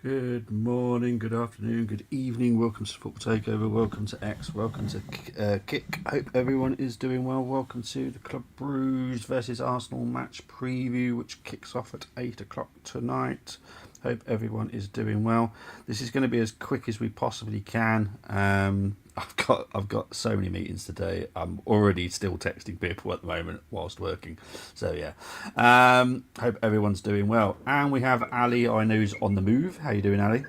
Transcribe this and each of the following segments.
Good morning, good afternoon, good evening. Welcome to Football Takeover. Welcome to X. Welcome to Kick. Hope everyone is doing well. Welcome to the Club Brugge versus Arsenal match preview, which kicks off at 8 o'clock tonight. Hope everyone is doing well. This is going to be as quick as we possibly can. I've got so many meetings today. I'm already still texting people at the moment whilst working. So yeah. Hope everyone's doing well. And we have Ali, I know, is on the move. How you doing, Ali?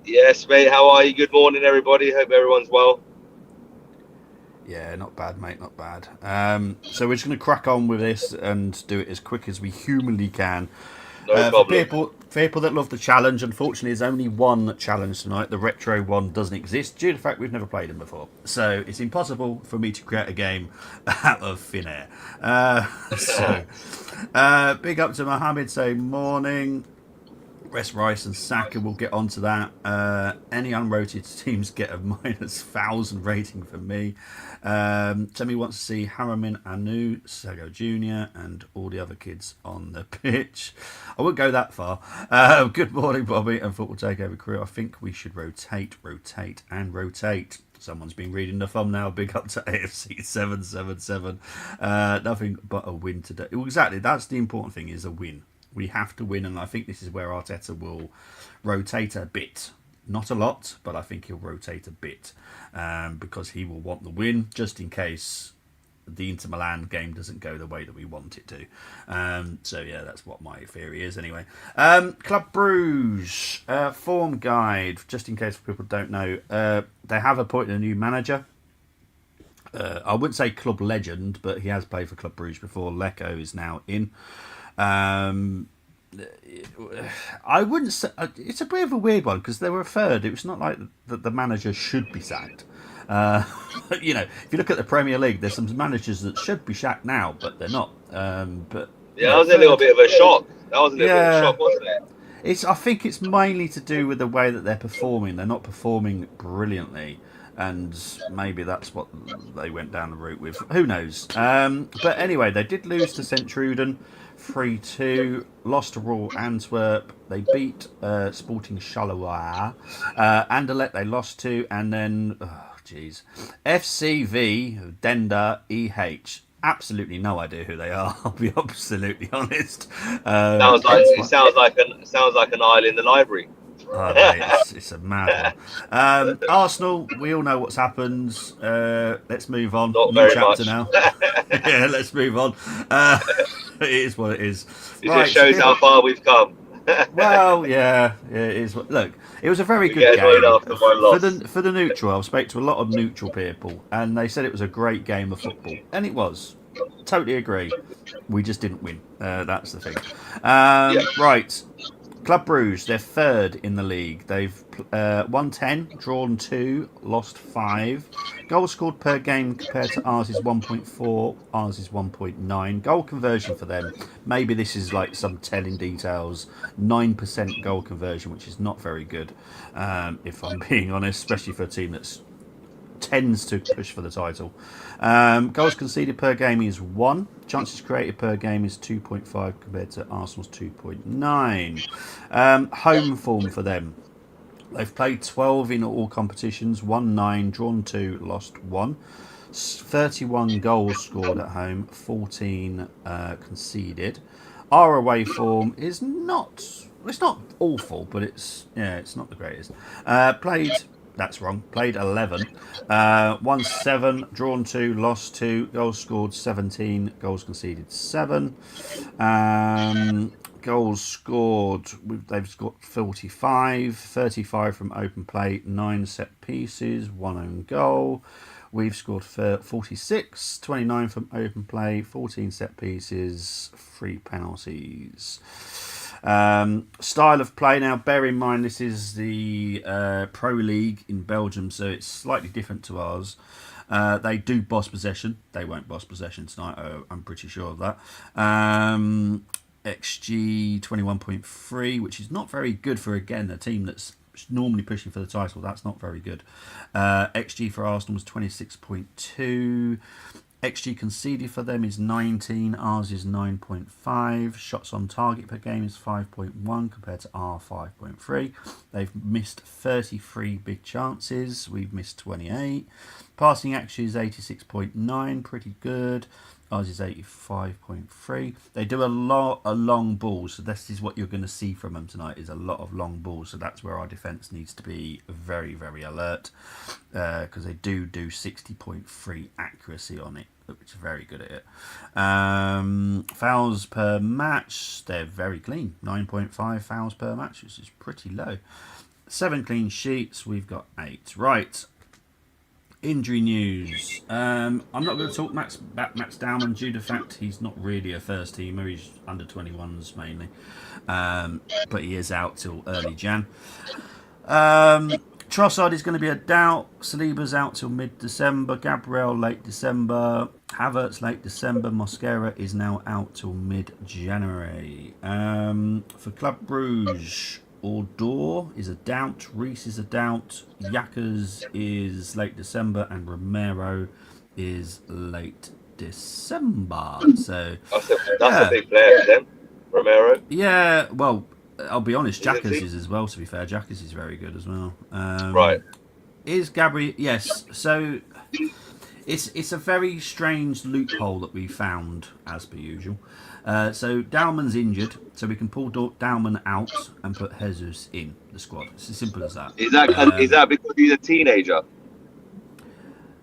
Yes, mate. How are you? Good morning, everybody. Hope everyone's well. Yeah, not bad, mate, not bad. So we're just going to crack on with this and do it as quick as we humanly can. No For problem. people that love the challenge, unfortunately, there's only one challenge tonight. The retro one doesn't exist due to the fact we've never played them before. So it's impossible for me to create a game out of thin air. Big up to Mohammed saying morning. West Rice and Saka, we'll get onto that. Any unrotated teams get a -1,000 rating from me. Timmy wants to see Haramin Anu, Sago Jr., and all the other kids on the pitch. I wouldn't go that far. Good morning, Bobby, and Football Takeover crew. I think we should rotate, and rotate. Someone's been reading the thumbnail. Big up to AFC 777. Nothing but a win today. Well, exactly. That's the important thing, is a win. We have to win, and I think this is where Arteta will rotate a bit. Not a lot, but I think he'll rotate a bit because he will want the win, just in case the Inter Milan game doesn't go the way that we want it to. So yeah, that's what my theory is anyway. Club Bruges form guide, just in case people don't know. They have appointed a new manager. I wouldn't say club legend, but he has played for Club Bruges before. Lecco is now in. I wouldn't say it's a bit of a weird one because they were third. It was not like that the manager should be sacked. Uh, if you look at the Premier League, there's some managers that should be sacked now, but they're not. But Yeah, that was a little third, bit of a shock. That was a little bit of a yeah. shock, wasn't it? I think it's mainly to do with the way that they're performing. They're not performing brilliantly, and maybe that's what they went down the route with. Who knows? But anyway, they did lose to Centruden 3-2, lost to Royal Antwerp. They beat Sporting Charleroi. Anderlecht they lost to, and then FCV Denda EH. Absolutely no idea who they are. I'll be absolutely honest. Sounds like an aisle in the library. Oh, mate, it's a mad one. Arsenal, we all know what's happened. Let's move on. Not New very chapter much. now. Yeah, let's move on. Uh, it is what it is. It just Right, so shows how far we've come. well, yeah, it is. Look, it was a very We good get annoyed game after one for loss. the neutral. I spoke to a lot of neutral people, and they said it was a great game of football, and it was. Totally agree. We just didn't win. That's the thing. Yeah. Right. Club Brugge, they're third in the league. They've won 10, drawn 2, lost 5. Goals scored per game compared to ours is 1.4, ours is 1.9. Goal conversion for them, maybe this is like some telling details. 9% goal conversion, which is not very good, if I'm being honest, especially for a team that tends to push for the title. Goals conceded per game is 1. Chances created per game is 2.5 compared to Arsenal's 2.9. Home form for them. They've played 12 in all competitions, won 9, drawn 2, lost 1. 31 goals scored at home, 14 conceded. Our away form is not. It's not awful, but it's not the greatest. Played. That's wrong. Played 11. Won 7, drawn 2, lost 2. Goals scored 17. Goals conceded 7. Goals scored, they've scored 45. 35 from open play. 9 set pieces. 1 own goal. We've scored 46, 29 from open play, 14 set pieces, 3 penalties. Style of play now, bear in mind this is the Pro League in Belgium, so it's slightly different to ours. They do boss possession. They won't boss possession tonight, I'm pretty sure of that. XG 21.3, which is not very good for, again, a team that's normally pushing for the title. That's not very good. XG for Arsenal was 26.2. XG conceded for them is 19, ours is 9.5. Shots on target per game is 5.1 compared to our 5.3. They've missed 33 big chances, we've missed 28. Passing action is 86.9, pretty good. Ours is 85.3. They do a lot of long balls, so this is what you're going to see from them tonight, is a lot of long balls. So that's where our defence needs to be very, very alert, because they do 60.3 accuracy on it, which is very good at it. Fouls per match, they're very clean. 9.5 fouls per match, which is pretty low. 7 clean sheets, we've got 8. Right. Injury news. I'm not going to talk Max Dowman due to the fact he's not really a first teamer. He's under 21s mainly, but he is out till early Jan. Trossard is going to be a doubt. Saliba's out till mid-December. Gabriel late December. Havertz late December. Mosquera is now out till mid-January. For Club Brugge, Odor is a doubt, Reese is a doubt, Yackers is late December, and Romero is late December. So that's a big player for them, Romero. Yeah, well, I'll be honest, Jackers is as well, to be fair. Jackers is very good as well. Right. Is Gabriel... Yes, so it's a very strange loophole that we found, as per usual. So Dowman's injured, so we can pull Dowman out and put Jesus in the squad. It's as simple as that. Is that because he's a teenager?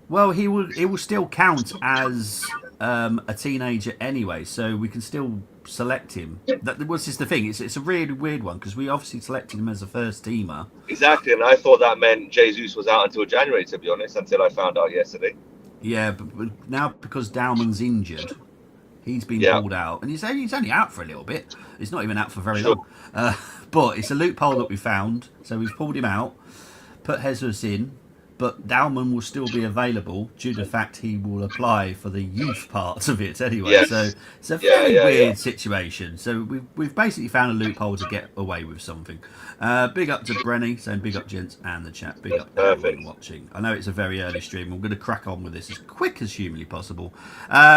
Well, he will still count as a teenager anyway, so we can still select him. That was just the thing. It's a really weird one because we obviously selected him as a first teamer. Exactly, and I thought that meant Jesus was out until January, to be honest, until I found out yesterday. Yeah, but now because Dowman's injured, he's been pulled out, and he's only out for a little bit. He's not even out for very long. But it's a loophole that we found, so we've pulled him out, put Jesus in, but Dowman will still be available due to the fact he will apply for the youth part of it anyway. Yes. So it's a very weird situation. So we've basically found a loophole to get away with something. Big up to Brenny, saying big up gents and the chat. Big up to everyone watching. I know it's a very early stream. I'm going to crack on with this as quick as humanly possible.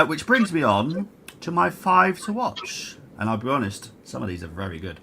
Which brings me on to my 5 to watch. And I'll be honest, some of these are very good.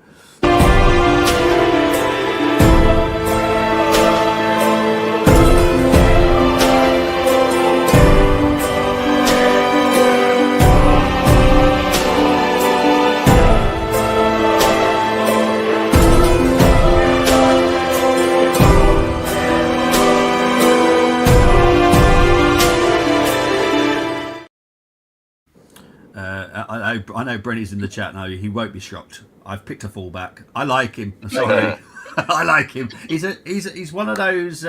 I know Brenny's in the chat now. He won't be shocked. I've picked a fullback. I like him. I'm sorry. I like him. He's one of those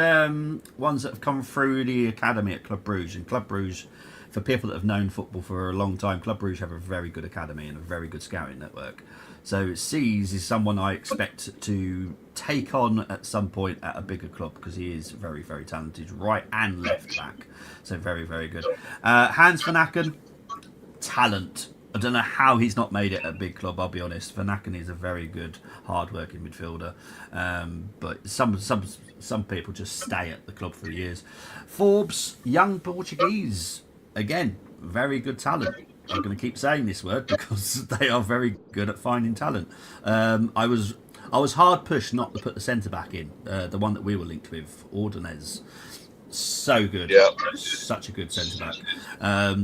ones that have come through the academy at Club Brugge. And Club Brugge, for people that have known football for a long time, Club Brugge have a very good academy and a very good scouting network. So Seas is someone I expect to take on at some point at a bigger club because he is very, very talented, right and left back. So very, very good. Hans van Aken, talent. I don't know how he's not made it at a big club, I'll be honest. Van Aken is a very good, hard-working midfielder. But some people just stay at the club for years. Forbes, young Portuguese. Again, very good talent. I'm going to keep saying this word because they are very good at finding talent. I was hard pushed not to put the centre-back in, the one that we were linked with, Ordonez. So good. Yeah. Such a good centre-back.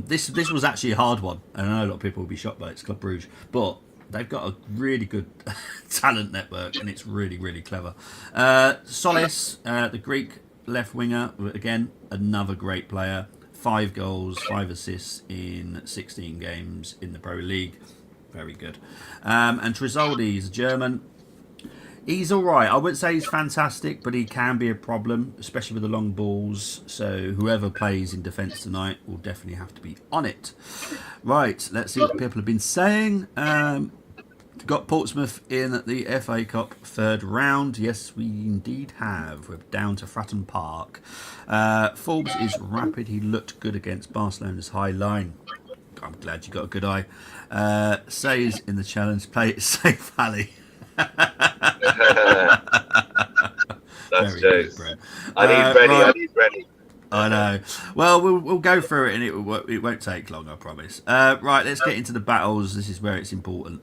This was actually a hard one, and I know a lot of people will be shocked by it. It's Club Brugge, but they've got a really good talent network, and it's really, really clever. Solis, the Greek left winger, again, another great player. 5 goals, 5 assists in 16 games in the Pro League. Very good. And Trizoldi is German. He's all right. I wouldn't say he's fantastic, but he can be a problem, especially with the long balls. So whoever plays in defence tonight will definitely have to be on it. Right, let's see what people have been saying. Got Portsmouth in the FA Cup 3rd round. Yes, we indeed have. We're down to Fratton Park. Forbes is rapid. He looked good against Barcelona's high line. I'm glad you got a good eye. Says in the challenge, play it safe, Ali. That's jokes. I need Brenny. I know. Well, we'll go through it, and it won't take long, I promise. Right, let's get into the battles. This is where it's important.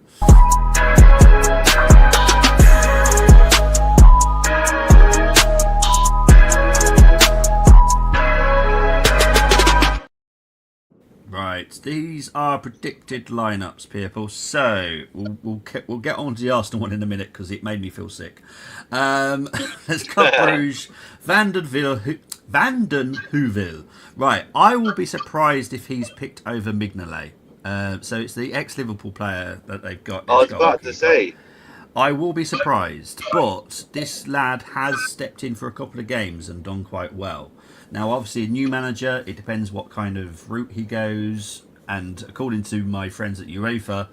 Right, these are predicted lineups, people. So we'll get on to the Arsenal one in a minute because it made me feel sick. Let's Club Brugge, Vanden Heuvel. Right, I will be surprised if he's picked over Mignolet. So it's the ex-Liverpool player that they've got. I was about to say. I will be surprised, but this lad has stepped in for a couple of games and done quite well. Now, obviously, a new manager, it depends what kind of route he goes. And according to my friends at UEFA,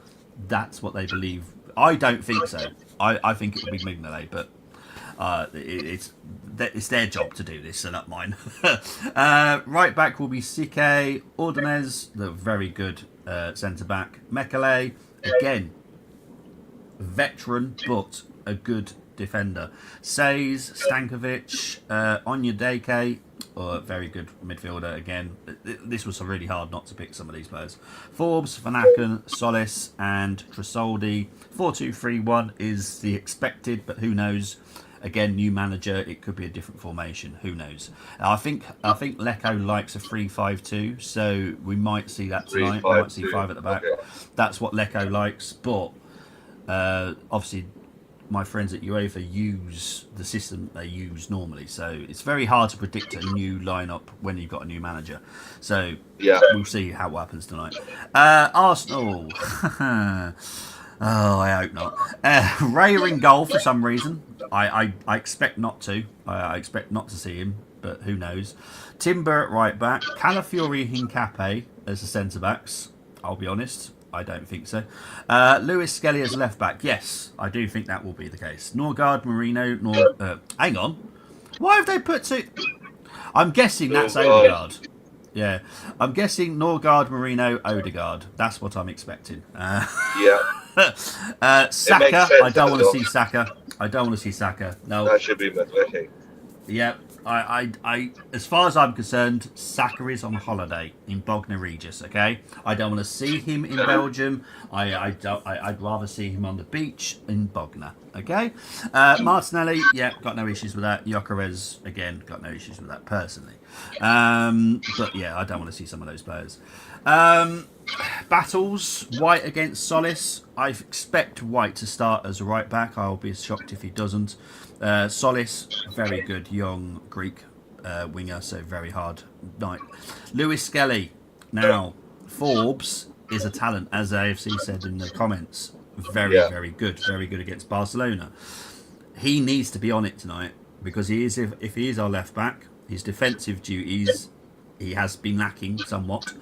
that's what they believe. I don't think so. I think it will be Mignolet, but it's their job to do this, so not mine. Right back will be Sike, Ordonez, the very good centre-back. Mekele, again, veteran, but a good defender. Says, Stankovic, Onyedeke, a very good midfielder again. This was really hard not to pick some of these players. Forbes, Van Aken, Solis, and Tresoldi. 4-2-3-1 is the expected, but who knows? Again, new manager, it could be a different formation. Who knows? I think Lecco likes a 3-5-2, so we might see that tonight. We might see 5 at the back. Okay. That's what Lecco likes, but obviously my friends at UEFA use the system they use normally, so it's very hard to predict a new lineup when you've got a new manager. So yeah, we'll see how it happens tonight. Arsenal. Oh, I hope not. Raya in goal for some reason. I expect not to. I expect not to see him, but who knows. Timber at right back. Calafiori, Hincapié as the centre backs. I'll be honest, I don't think so. Lewis Skelly as left back. Yes, I do think that will be the case. Norgard, Marino. Hang on. Why have they put two? I'm guessing that's Odegaard. Yeah, I'm guessing Norgard, Marino, Odegaard. That's what I'm expecting. Yeah. Saka. I don't want to see Saka. I don't want to see Saka. No. That should be Medvedev. Yeah. I, as far as I'm concerned, Saka is on holiday in Bognor Regis. Okay, I don't want to see him in Belgium. I'd rather see him on the beach in Bognor. Okay, Martinelli, yeah, got no issues with that. Gyökeres, again, got no issues with that personally. But yeah, I don't want to see some of those players. Battles, White against Solis. I expect White to start as a right back. I'll be shocked if he doesn't. Solis, very good young Greek winger, so very hard night. Lewis Skelly. Now, Forbes is a talent, as AFC said in the comments. Very good. Very good against Barcelona. He needs to be on it tonight because he is. If he is our left back, his defensive duties he has been lacking somewhat.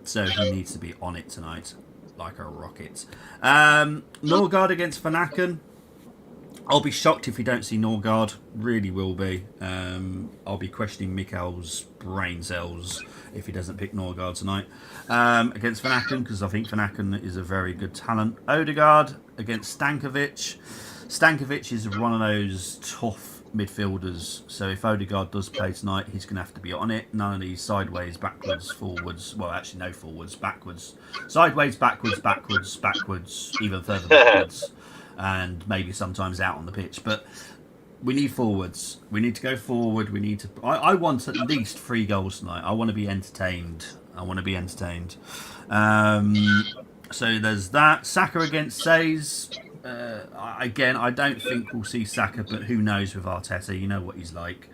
So he needs to be on it tonight like a rocket. Norgard against Van Aken. I'll be shocked if we don't see Norgard. Really will be. I'll be questioning Mikel's brain cells if he doesn't pick Norgard tonight. Against Van Aken, because I think Van Aken is a very good talent. Odegaard against Stankovic. Stankovic is one of those tough midfielders. So if Odegaard does play tonight, he's going to have to be on it. None of these sideways, backwards, forwards. Well, actually, no forwards, backwards. Sideways, backwards, even further backwards. And maybe sometimes out on the pitch. But we need forwards. We need to go forward. We need to. I want at least 3 goals tonight. I want to be entertained. So there's that. Saka against Says. Again, I don't think we'll see Saka, but who knows with Arteta? You know what he's like.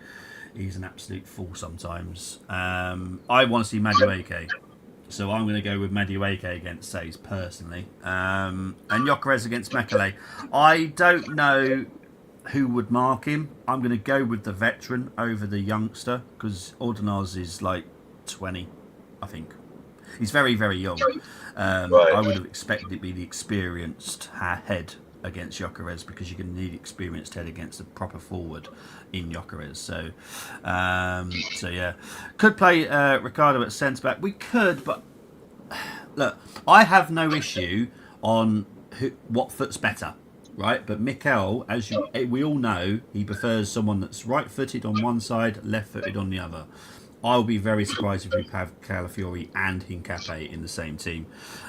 He's an absolute fool sometimes. I want to see Madueke. So I'm going to go with Madueke against Says personally. And Gyökeres against Mekele. I don't know who would mark him. I'm going to go with the veteran over the youngster because Ordonez is like 20, I think. He's very, very young. Right. I would have expected it to be the experienced head against Gyökeres because you're going to need experienced head against a proper forward in Gyökeres. So yeah, could play Ricardo at centre back. We could, but look, I have no issue on what foot's better. right? But Mikel, we all know, he prefers someone that's right-footed on one side, left-footed on the other. I'll be very surprised if we have Calafiori and Hincape in the same team.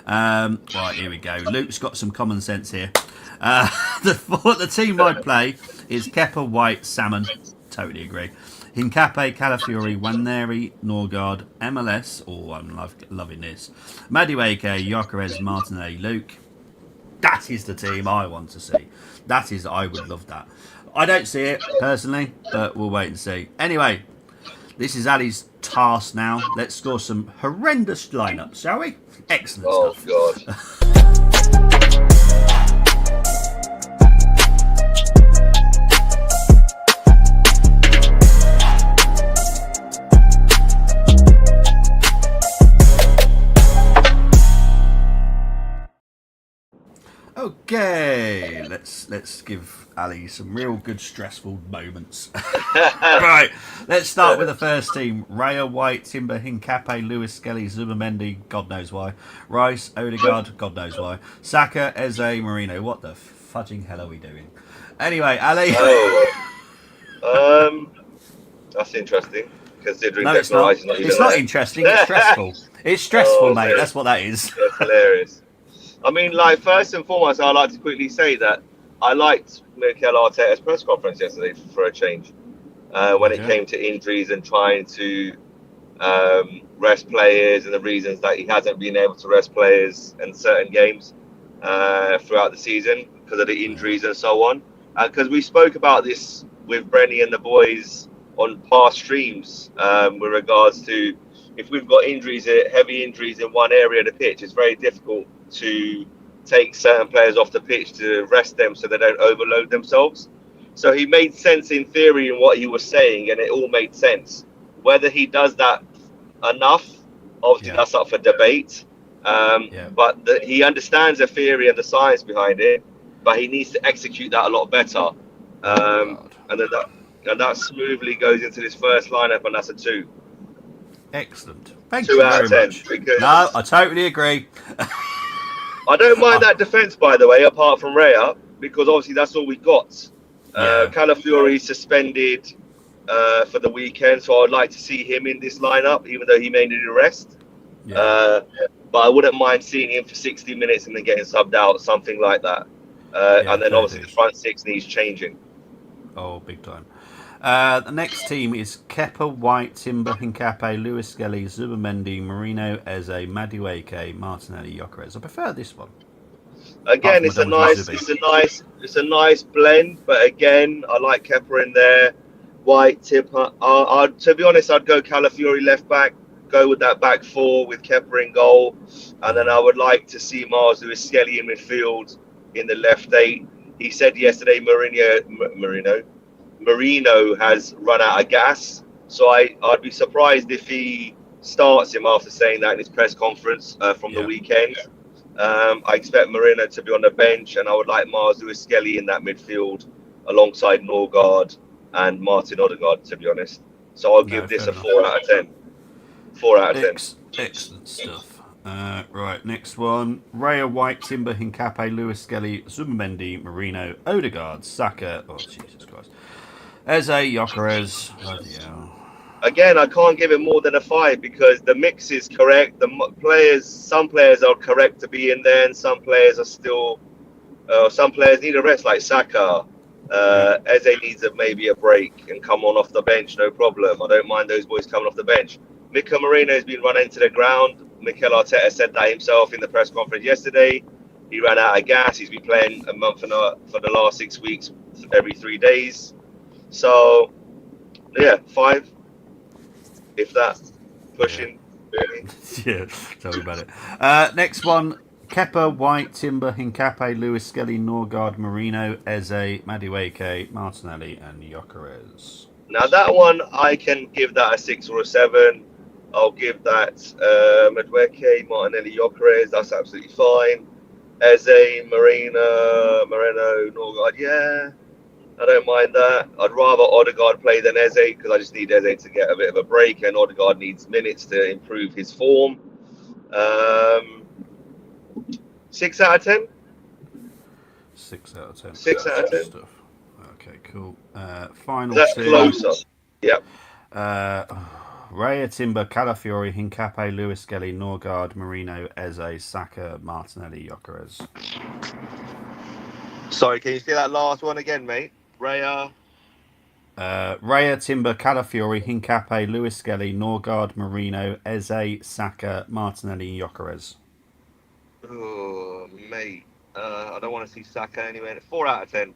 Right, here we go. Luke's got some common sense here. The team I'd play is Kepa, White, Salmon. Totally agree. Hincape, Calafiori, Waneri, Norgard, MLS. Oh, I'm loving this. Madueke, Gyökeres, Martinelli, Luke. That is the team I want to see. I would love that. I don't see it personally, but we'll wait and see. Anyway, this is Ali's task now. Let's score some horrendous lineups, shall we? Excellent stuff. Oh, God. Okay, let's give Ali some real good stressful moments. Right, let's start with the first team. Raya, White, Timber, Hincape, Lewis, Skelly, Zubamendi, God knows why. Rice, Odegaard, God knows why. Saka, Eze, Marino. What the fudging hell are we doing? Anyway, Ali. That's interesting. Considering No, it's not. It's not interesting. It's stressful. It's stressful, mate. That's what that is. That's hilarious. I mean, like, first and foremost, I'd like to quickly say that I liked Mikel Arteta's press conference yesterday for a change. When it came to injuries and trying to rest players and the reasons that he hasn't been able to rest players in certain games throughout the season because of the injuries and so on. Because we spoke about this with Brenny and the boys on past streams with regards to if we've got injuries, heavy injuries in one area of the pitch, it's very difficult to take certain players off the pitch to rest them so they don't overload themselves. So he made sense in theory in what he was saying, and it all made sense. Whether he does that enough, obviously that's up for debate. But he understands the theory and the science behind it, but he needs to execute that a lot better. And that smoothly goes into this first lineup, and that's a 2. Excellent. Thank you very much. No, I totally agree. I don't mind that defence, by the way, apart from Raya, because obviously that's all we got. Calafiori suspended for the weekend, so I'd like to see him in this lineup, even though he may need a rest. But I wouldn't mind seeing him for 60 minutes and then getting subbed out, something like that. And then obviously the front six needs changing. Oh, big time. The next team is Kepa, White, Timber, Hincape, Lewis Skelly, Zubamendi, Marino, Eze, Madueke, Martinelli, Gyökeres. I prefer this one. Again, it's a nice blend, but again, I like Kepa in there. White, Timber. To be honest, I'd go Calafiori left back, go with that back four with Kepa in goal, and then I would like to see Mars Lewis Skelly in midfield in the left 8. He said yesterday Marino has run out of gas, so I'd be surprised if he starts him after saying that in his press conference from the weekend. I expect Marino to be on the bench, and I would like Mars Lewis Skelly in that midfield alongside Norgard and Martin Odegaard, to be honest. So I'll give this a 4 out of 10. 4 out of 10. Excellent stuff. Right, next one. Raya, White, Timber, Hincape, Lewis Skelly, Zubamendi, Marino, Odegaard, Saka. Oh, Jesus Christ. Eze, Gyökeres. Again, I can't give it more than a 5 because the mix is correct. Some players are correct to be in there, and some players are still. Some players need a rest, like Saka. Eze needs maybe a break and come on off the bench, no problem. I don't mind those boys coming off the bench. Mikel Marino has been run into the ground. Mikel Arteta said that himself in the press conference yesterday. He ran out of gas. He's been playing a month for the last 6 weeks, every 3 days. So, 5. If that. Pushing. Yeah, tell me about it. Next one. Kepa, White, Timber, Hincape, Lewis Skelly, Norgard, Marino, Eze, Madueke, Martinelli, and Gyökeres. Now that one, I can give that a 6 or a 7. I'll give that Madueke, Martinelli, Gyökeres. That's absolutely fine. Eze, Marino, Norgard. I don't mind that. I'd rather Odegaard play than Eze because I just need Eze to get a bit of a break, and Odegaard needs minutes to improve his form. 6 out of 10. 6 out of 10. 6 out of 10. Stuff. Okay, cool. Final That's two. closer. Yep. Raya, Timber, Calafiori, Hincape, Lewis Skelly, Norgard, Marino, Eze, Saka, Martinelli, Gyökeres. Sorry, can you say that last one again, mate? Raya. Raya, Timber, Calafiori, Hincape, Lewis Skelly, Norgard, Marino, Eze, Saka, Martinelli, Gyökeres. Oh, mate. I don't want to see Saka anywhere. 4 out of 10.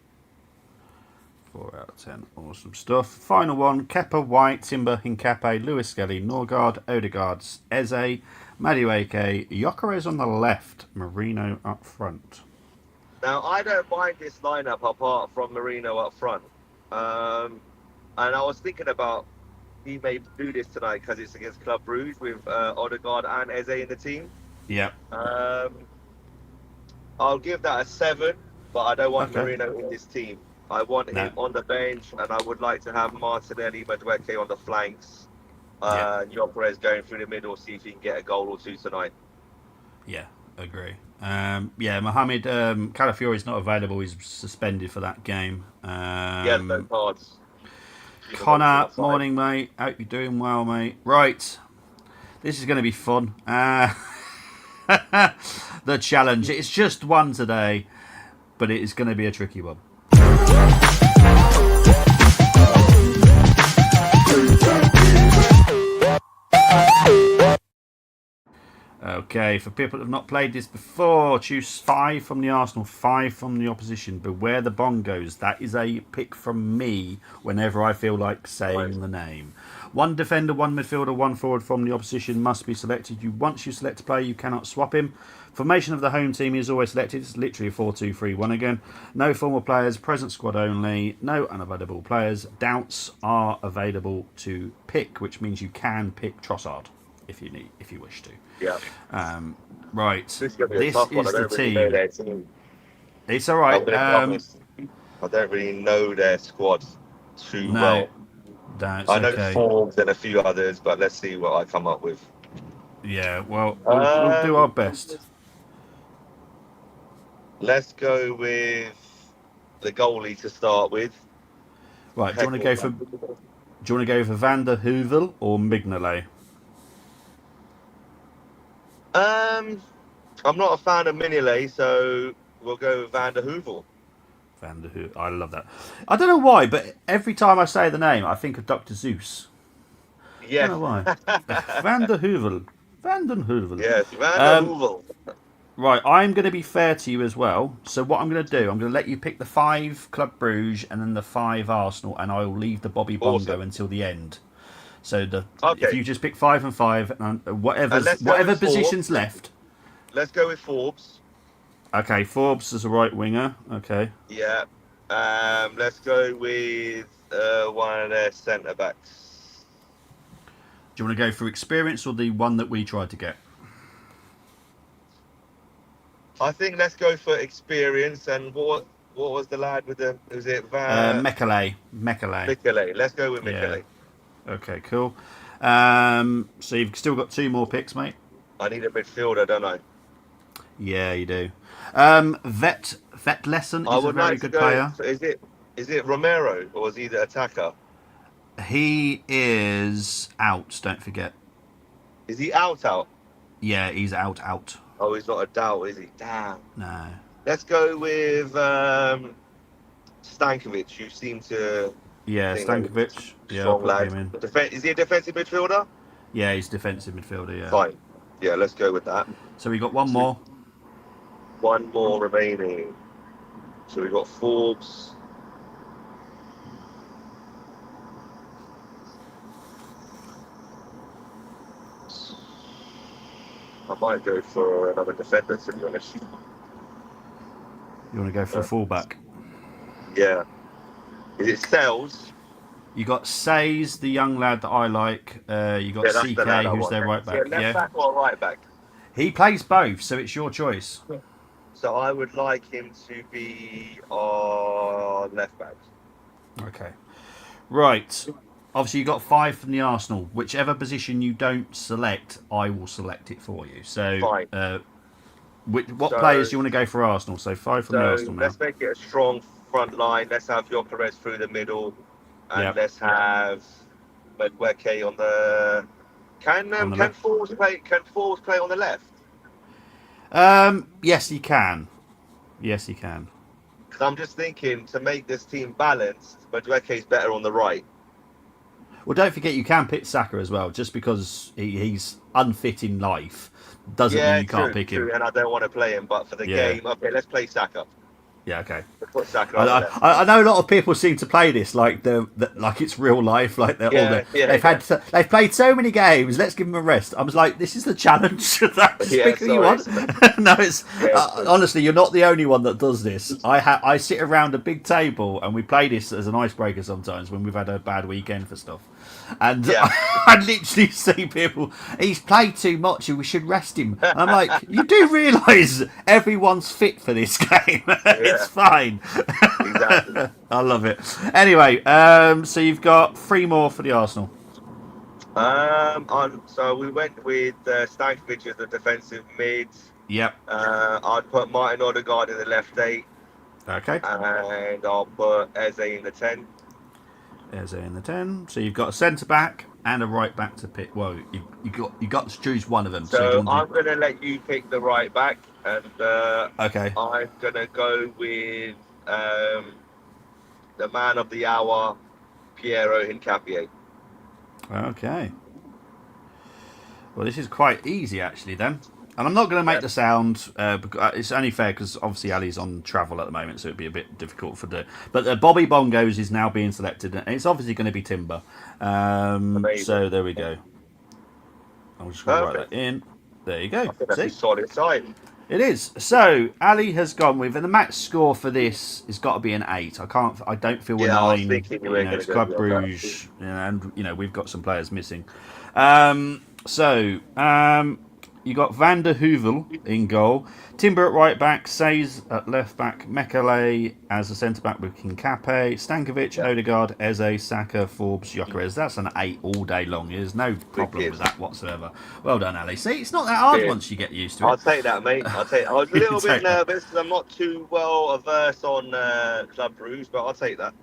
4 out of 10. Awesome stuff. Final one. Kepa, White, Timber, Hincape, Lewis Skelly, Norgard, Odegaard, Eze, Madueke, Gyökeres on the left, Marino up front. Now, I don't mind this lineup apart from Marino up front. And I was thinking about he may do this tonight because it's against Club Brugge with Odegaard and Eze in the team. Yeah. I'll give that a 7, but I don't want Okay. Marino in this team. I want him on the bench, and I would like to have Martinelli, Madueke on the flanks, and Gyökeres going through the middle, see if he can get a goal or two tonight. Yeah, agree. Mohamed Calafiori is not available. He's suspended for that game. No cards. Connor, morning, mate. Hope you're doing well, mate. Right, this is going to be fun. The challenge. It's just one today, but it is going to be a tricky one. Okay, for people that have not played this before, choose 5 from the Arsenal, 5 from the opposition. Beware the bongos. That is a pick from me whenever I feel like saying the name. 1 defender, 1 midfielder, 1 forward from the opposition must be selected. Once you select a player, you cannot swap him. Formation of the home team is always selected. It's literally a 4-2-3-1 again. No former players, present squad only. No unavailable players. Doubts are available to pick, which means you can pick Trossard if you wish to. Yeah. Right. This is the team. It's all right. I don't really know their squad too well. I know Forbes and a few others, but let's see what I come up with. Yeah, well, we'll do our best. Let's go with the goalie to start with. Right. Do you want to go for Van der Heuvel or Mignolet? I'm not a fan of Mignolet, so we'll go with Van der Heuvel. Van der Heuvel. I love that. I don't know why, but every time I say the name, I think of Dr. Zeus. Yeah. I don't know why. Van der Heuvel. Van der Heuvel. Yes, Van der Heuvel. Right, I'm going to be fair to you as well. So what I'm going to do, I'm going to let you pick the 5 Club Brugge and then the 5 Arsenal, and I will leave the Bobby Bongo until the end. So if you just pick 5 and 5, and whatever position's left. Let's go with Forbes. Okay, Forbes is a right winger. Okay. Yeah. Let's go with one of their centre backs. Do you want to go for experience or the one that we tried to get? I think let's go for experience. And what was the lad with the? Was it Mekele? Mekele. Let's go with Mekele. Yeah. Okay, cool. So you've still got 2 more picks, mate. I need a midfielder, don't I? Yeah, you do. Vetlesen is a very good player. Is it Romero or is he the attacker? He is out. Don't forget. Is he out? Yeah, he's out. Oh, he's not a doubt, is he? Damn. No. Let's go with Stankovic. You seem to. Yeah, Stankovic. Strong lad. Is he a defensive midfielder? Yeah, he's defensive midfielder. Yeah. Fine. Yeah, let's go with that. So we got 1 more. 1 more remaining. So we got Forbes. I might go for another defender, to be honest. You want to go for a fullback? Yeah. Is it Sales? You got Says, the young lad that I like. You got CK, who's their right back. Left back or right back? He plays both, so it's your choice. So I would like him to be our left back. Okay. Right. Obviously, you got 5 from the Arsenal. Whichever position you don't select, I will select it for you. So, fine. What players So do you want to go for Arsenal? So 5 from the so Arsenal now. let's make it a strong front line. Let's have Gyökeres through the middle, and Yeah, let's have Madueke on the. Can on um, the can left. Forbes play? Can Forbes play on the left? Yes, he can. Yes, he can. Because I'm just thinking to make this team balanced, Madueke is better on the right. Well, don't forget you can pick Saka as well. Just because he's unfit in life doesn't mean Yeah, you can't true, pick him. true. And I don't want to play him, but for the Yeah, game, okay, let's play Saka. yeah, okay. Let's put Saka I, on the left. I know a lot of people seem to play this like like it's real life, like Yeah, yeah, they've yeah. they've played so many games. Let's give them a rest. I was like, this is the challenge. Just Yeah, pick who you sorry. want. No, it's Yeah, true. honestly, you're not the only one that does this. I sit around a big table and we play this as an icebreaker sometimes when we've had a bad weekend for stuff. And Yeah. I literally see people. He's played too much, and we should rest him. And I'm like, you do realise everyone's fit for this game. It's Yeah, fine. exactly. I love it. Anyway, so you've got 3 more for the Arsenal. So we went with Stankovic as the defensive mid. Yep. I'd put Martin Odegaard in the left 8, Okay. and I'll put Eze in the 10. There's in the 10. So you've got a centre back and a right back to pick. Well, you got to choose one of them. So I'm going to let you pick the right back, and Okay. I'm going to go with the man of the hour, Piero Hincapié. Okay. Well, this is quite easy actually then. And I'm not going to make the sound. It's only fair because obviously Ali's on travel at the moment, so it'd be a bit difficult for the. But Bobby Bongos is now being selected, and it's obviously going to be Timber. So there we go. I'm just going to write that in. There you go. I think that's See? a solid side. It is. So Ali has gone with, and the max score for this has got to be an 8. I don't feel a Yeah, I was 9. thinking you were going It's to go Club with that. Bruges, and we've got some players missing. You got Van der Heuvel in goal, Timber at right back, Says at left back, Mekele as a centre back with Kincape, Stankovic, Yeah. Odegaard, Eze, Saka, Forbes, Gyökeres. That's an 8 all day long. There's no problem Wicked. with that whatsoever. Well done, Ali. See, it's not that hard Cheers. once you get used to it. I'll take that, mate. I'll take. I was a little Take bit that. nervous because I'm not too well averse on Club Bruges, but I'll take that.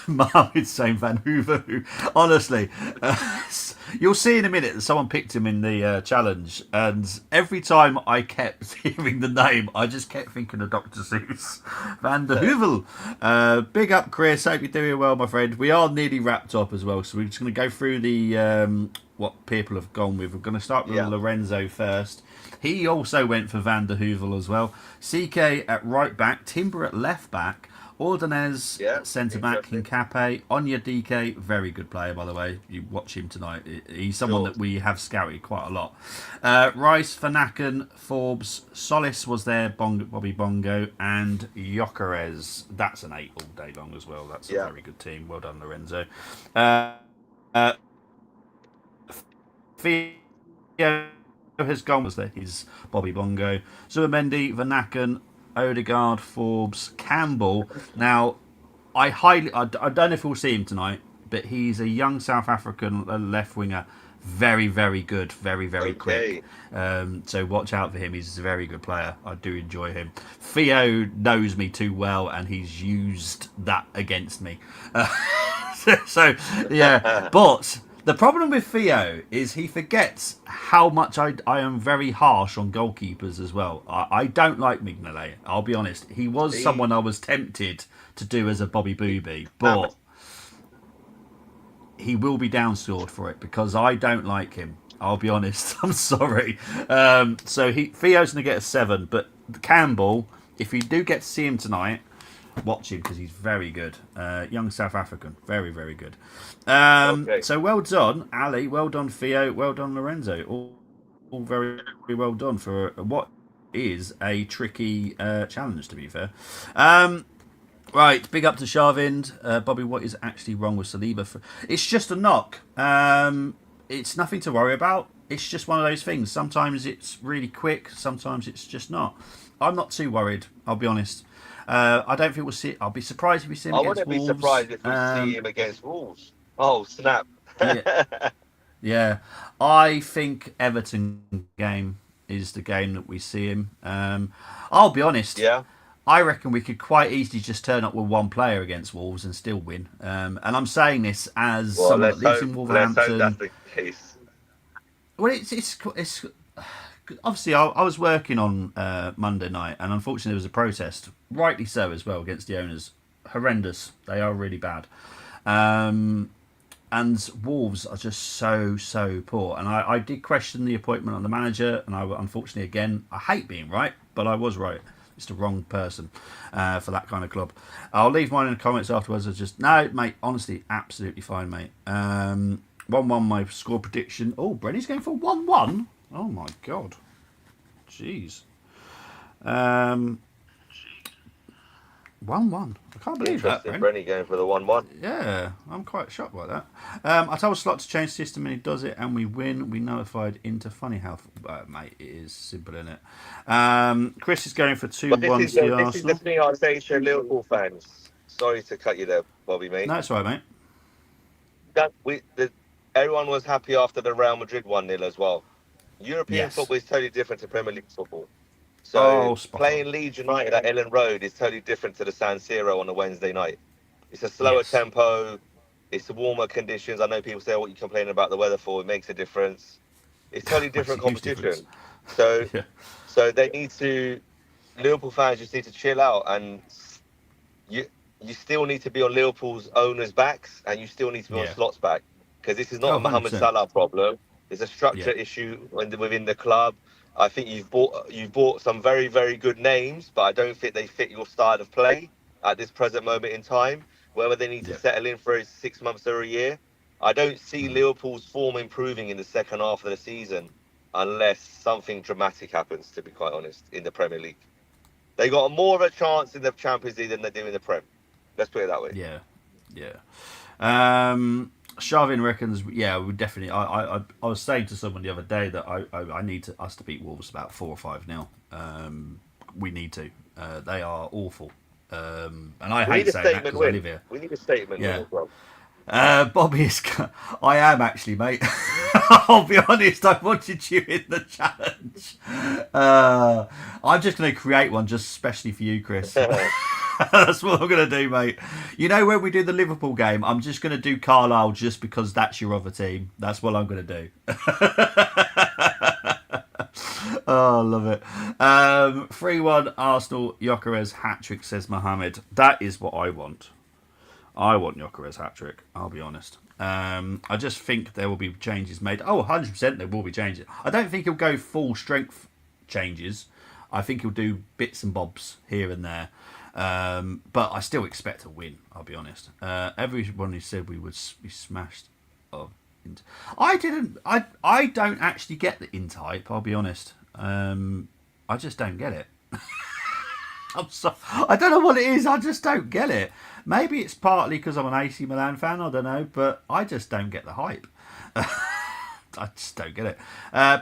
Mohamed's saying Van Hoover. Who, honestly, you'll see in a minute that someone picked him in the challenge, and every time I kept hearing the name, I just kept thinking of Dr. Seuss. Van der Heuvel. Big up, Chris. Hope you're doing well, my friend. We are nearly wrapped up as well, so we're just going to go through the what people have gone with. We're going to start with Lorenzo first. He also went for Van der Heuvel as well. CK at right back, Timber at left back. Ordonez, centre back, Kincape, Onya DK, very good player by the way. You watch him tonight. He's someone that we have scouted quite a lot. Rice, Fanaken, Forbes, Solis was there, Bobby Bongo, and Gyökeres. That's an 8 all day long as well. That's a very good team. Well done, Lorenzo. Theo has gone was there. He's Bobby Bongo, Zubimendi, Vanaken, Odegaard, Forbes, Campbell. Now, I don't know if we'll see him tonight, but he's a young South African left winger. Very, very good. Very, very quick. So watch out for him. He's a very good player. I do enjoy him. Theo knows me too well, and he's used that against me. But the problem with Theo is he forgets how much I am very harsh on goalkeepers as well. I don't like Mignolet, I'll be honest. He was someone I was tempted to do as a Bobby Booby, but he will be downscored for it because I don't like him. I'll be honest. I'm sorry. So Theo's going to get a 7, but Campbell, if you do get to see him tonight, watch him because he's very good. Young South African. Very, very good. So well done, Ali. Well done, Theo. Well done, Lorenzo. All very, very well done for what is a tricky challenge, to be fair. Right, big up to Sharvind. Bobby, what is actually wrong with Saliba? It's just a knock. It's nothing to worry about. It's just one of those things. Sometimes it's really quick. Sometimes it's just not. I'm not too worried, I'll be honest. I don't think we'll see. I'll be surprised if we see him against Wolves. I wouldn't be surprised if we see him against Wolves. Oh, snap. Yeah. I think Everton game. is the game that we see him. I'll be honest. Yeah. I reckon we could quite easily just turn up with one player against Wolves and still win. And I'm saying this as Well, someone that lives in let's hope that's Wolverhampton. the case. Well, it's obviously I was working on Monday night, and unfortunately there was a protest, rightly so as well, against the owners. Horrendous. They are really bad. And Wolves are just so poor. And I did question the appointment on the manager, and I unfortunately again I hate being right, but I was right. It's the wrong person for that kind of club. I'll leave mine in the comments afterwards. I just no, mate. Honestly, absolutely fine, mate. 1-1 my score prediction. Oh, Brenny's going for 1-1. Oh my god, jeez. 1-1. I can't believe that. Brenny going for the 1-1. Yeah, I'm quite shocked by that. I told Slot to change system and he does it, and we win. We nullified into funny health. Mate, it is simple, isn't it? Chris is going for 2-1 to the Arsenal. This is the thing I'd say to Liverpool fans. Sorry to cut you there, Bobby, mate. No, it's all right, mate. Everyone was happy after the Real Madrid 1-0 as well. European football is totally different to Premier League football. So playing Leeds United at Ellen Road is totally different to the San Siro on a Wednesday night. It's a slower tempo. It's warmer conditions. I know people say, what you complaining about the weather for? It makes a difference. It's totally different competition. So they need to, Liverpool fans just need to chill out, and you still need to be on Liverpool's owners' backs, and you still need to be on Slot's back, because this is not a Mohamed Salah problem. It's a structure issue within the club. I think you've bought some very, very good names, but I don't think they fit your style of play at this present moment in time. Whether they need to settle in for 6 months or a year, I don't see Liverpool's form improving in the second half of the season unless something dramatic happens, to be quite honest, in the Premier League. They got more of a chance in the Champions League than they do in the Prem. Let's put it that way. Sharvin reckons, we definitely. I was saying to someone the other day that I need us to beat Wolves about 4 or 5-0. We need to. They are awful. And I hate saying that because I live here. We need a statement win as well. Bobby is. I am actually, mate. I'll be honest. I wanted you in the challenge. I'm just going to create one just especially for you, Chris. That's what I'm going to do, mate. You know, when we do the Liverpool game, I'm just going to do Carlisle just because that's your other team. That's what I'm going to do. Oh, I love it. 3-1 Arsenal. Gyökeres hat-trick, says Mohammed. That is what I want. I want Gyökeres hat-trick, I'll be honest. I just think there will be changes made. Oh, 100% there will be changes. I don't think he'll go full strength changes. I think he'll do bits and bobs here and there. But I still expect a win, I'll be honest. Everyone who said we would be smashed. I don't actually get the in type, I'll be honest. I just don't get it. I'm sorry. I don't know what it is. I just don't get it. Maybe it's partly because I'm an AC Milan fan. I don't know, but I just don't get the hype. I just don't get it.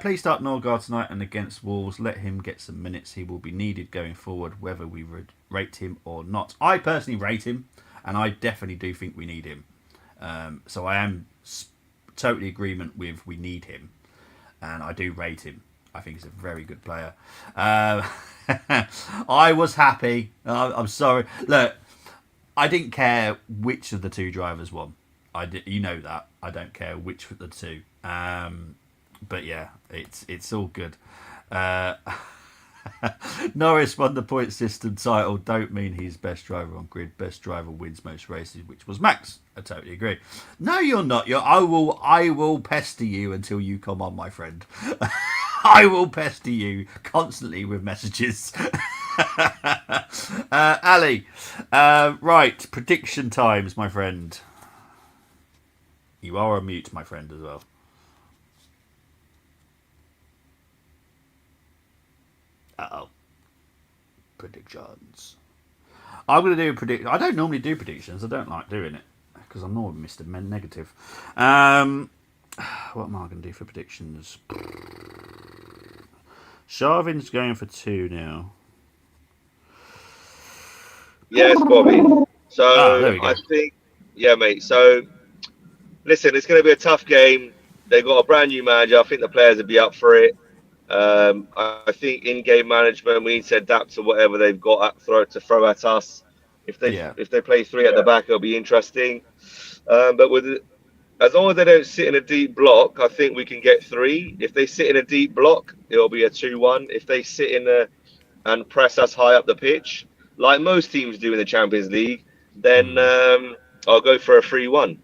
Please start Norgard tonight and against Wolves. Let him get some minutes. He will be needed going forward, whether we rate him or not. I personally rate him, and I definitely do think we need him. So I am totally agreement with we need him, and I do rate him. I think he's a very good player. I was happy. I'm sorry. Look, I didn't care which of the two drivers won. You know that. I don't care which of the two. But yeah, it's all good. Norris won the point system title. Don't mean he's best driver on grid. Best driver wins most races, which was Max. I totally agree. No, you're not. I will pester you until you come on, my friend. I will pester you constantly with messages. Ali, right, prediction times, my friend. You are on mute, my friend, as well. Uh-oh. Predictions. I'm going to do a prediction. I don't normally do predictions. I don't like doing it because I'm normally Mr. Negative. What am I going to do for predictions? Sharvin's going for 2 now. Yes, Bobby. So I think, mate. So listen, it's going to be a tough game. They've got a brand new manager. I think the players will be up for it. I think in-game management, we need to adapt to whatever they've got to throw at us. Yeah. If they play three at the back, it'll be interesting. But as long as they don't sit in a deep block, I think we can get three. If they sit in a deep block, it'll be a 2-1. If they sit in and press us high up the pitch, like most teams do in the Champions League, then I'll go for a 3-1.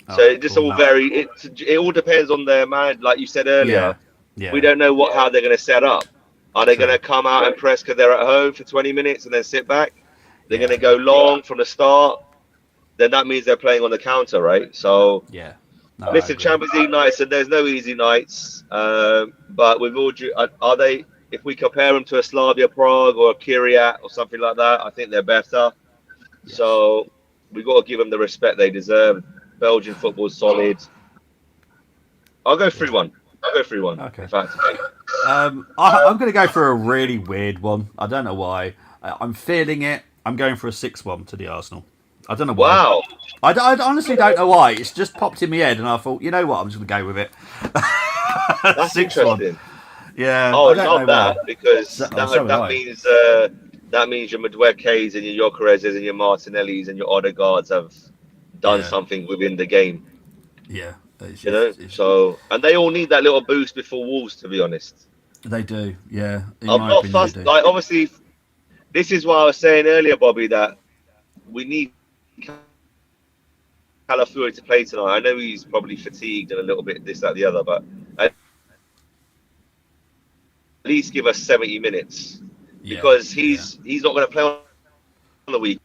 All So right, it just cool. all vary. It all depends on their man. Like you said earlier, Yeah. Yeah. we don't know how they're going to set up. Are they True. going to come out and press because they're at home for 20 minutes and then sit back? They're Yeah. going to go long from the start. Then that means they're playing on the counter, right? So Yeah. No, I listen, agree. Champions League nights, and there's no easy nights. But with all are they? If we compare them to a Slavia Prague or a Kiryat or something like that, I think they're better. Yes. So we've got to give them the respect they deserve. Belgian football's solid. I'll go 3-1. I'll go 3-1. Okay. In fact, I'm going to go for a really weird one. I don't know why. I'm feeling it. I'm going for a 6-1 to the Arsenal. I don't know why. wow, I honestly don't know why. It's just popped in my head, and I thought, you know what? I'm just going to go with it. that's 6-1. interesting. Yeah. Oh, I don't love know that why. because So that means your Madueke's and your Gyökeres's and your Martinellis and your Odegaards have done Yeah. something within the game. Yeah. It's You know, just, so and they all need that little boost before Wolves, to be honest. they do. Yeah. In I'm my not opinion, fussed. they do. Like obviously, this is why I was saying earlier, Bobby, that we need Calafiori to play tonight. I know he's probably fatigued and a little bit this, that, the other, but at least give us 70 minutes because he's not going to play on the weekend.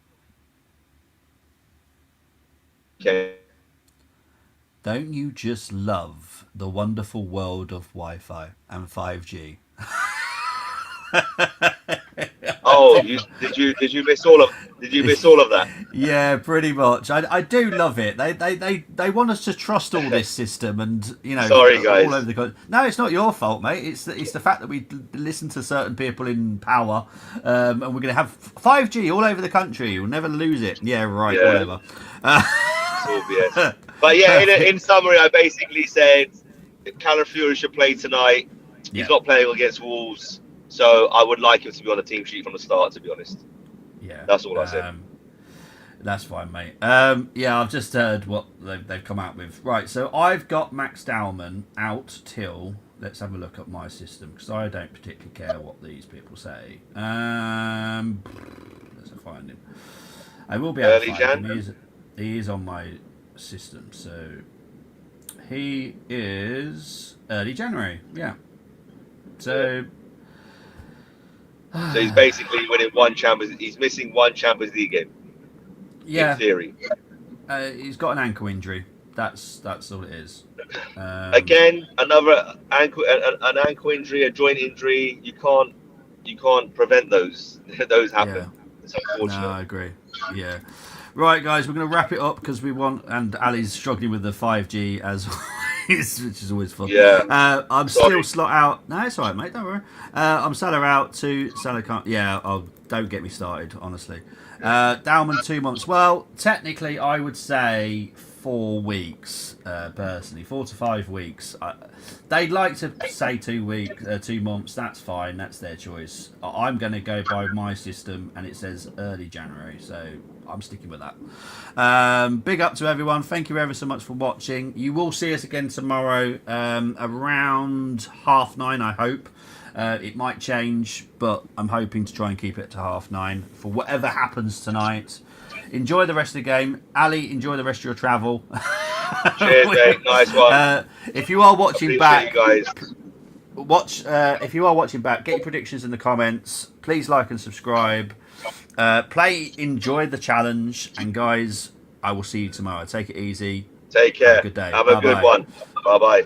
Don't you just love the wonderful world of Wi-Fi and 5G? Oh, did you miss all of that? Yeah, pretty much. I do love it. They want us to trust all this system, and Sorry, all guys. over the country. No, it's not your fault, mate. It's the fact that we listen to certain people in power, and we're going to have 5G all over the country. We'll never lose it. Yeah, right. Yeah. Whatever. It's all BS. But yeah, in summary, I basically said Calafiori should play tonight. He's not playing against Wolves, so I would like him to be on the team sheet from the start. To be honest, Yeah, that's all I said. That's fine, mate. Yeah, I've just heard what they've come out with. Right, so I've got Max Dowman out till. Let's have a look at my system because I don't particularly care what these people say. Let's find him. I will be able to find him. He is on my system, so he is early January. Yeah. So. So he's basically winning one Champions. He's missing one Champions League game. Yeah. In theory. He's got an ankle injury. That's all it is. Again, another an ankle injury, a joint injury. You can't prevent those. Those happen. Yeah. It's unfortunate. No, I agree. Yeah. Right, guys, we're going to wrap it up because we want, and Ali's struggling with the 5G as always, which is always fun. Yeah. I'm still slot out. No, it's all right, mate. Don't worry. I'm Salah out to Salah can't. Yeah. Don't get me started, honestly. Dowman 2 months. Well, technically, I would say 4 weeks. Personally, 4 to 5 weeks. They'd like to say 2 weeks, 2 months. That's fine. That's their choice. I'm going to go by my system, and it says early January. So I'm sticking with that. Big up to everyone. Thank you ever so much for watching. You will see us again tomorrow around 9:30, I hope. It might change, but I'm hoping to try and keep it to 9:30 for whatever happens tonight. Enjoy the rest of the game. Ali, enjoy the rest of your travel. Cheers, mate. Nice one. If you are watching back, you guys. If you are watching back, get your predictions in the comments. Please like and subscribe. Enjoy the challenge, and guys, I will see you tomorrow. Take it easy. Take care. Have a good day. Have a good one. Bye bye.